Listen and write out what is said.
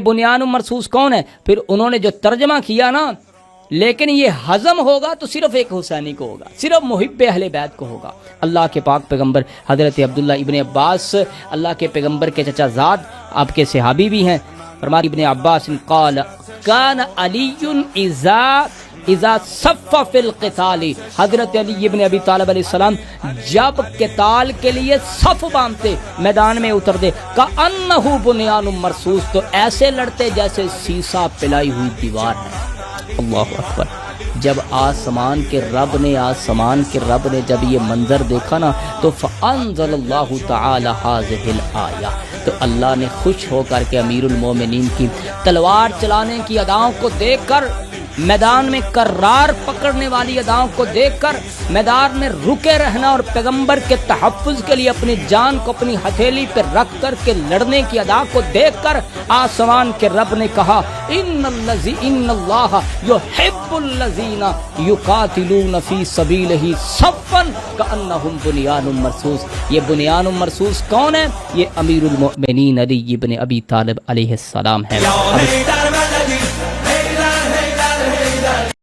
बुनियान मरसूस कौन है? फिर उन्होंने जो तर्जमा किया ना, लेकिन ये हजम होगा तो सिर्फ एक हुसैनी को होगा, सिर्फ मुहिब अहले बैत को होगा। अल्लाह के पाक पैगंबर हज़रत अब्दुल्ला इब्न अब्बास, अल्लाह के पैगंबर के चचाजाद, आपके सहाबी भी हैं, फरमाया इब्न अब्बास क़ाल कान अलीयुन इज़ा सफ़्फ़ फ़िल क़िताली, हज़रत अली इब्न अबी तालिब अलैहिस्सलाम जब क़िताल के लिए सफ़ बांधते, मैदान में उतरते, कअन्नहु बुनियानुम मरसूस, तो ऐसे लड़ते जैसे सीसा पिलाई हुई दीवार है। अल्लाहु अकबर। जब आसमान के रब ने जब ये मंजर देखा ना, तो फ़अंज़लल्लाहु तआला हाज़िहिल आया, तो अल्लाह ने खुश होकर के अमीरुल मोमिनीन की तलवार चलाने की अदाओं को देखकर, मैदान में कर्रार पकड़ने वाली अदाओं को देखकर, मैदान में रुके रहना और पैगंबर के तहफ़्फ़ुज़ के लिए अपनी जान को अपनी हथेली पर रख कर के लड़ने की अदा को देखकर आसमान के रब ने कहा, इन्नल्लाह युहिब्बुल्लज़ीना युक़ातिलूना फ़ी सबीलिही सफ़्फ़न कअन्नहुम बुनियानुम मरसूस। ये बुनियानुम मरसूस कौन है? ये अमीरुल मोमिनीन अली इब्न अबी तालिब अलैहिस्सलाम है।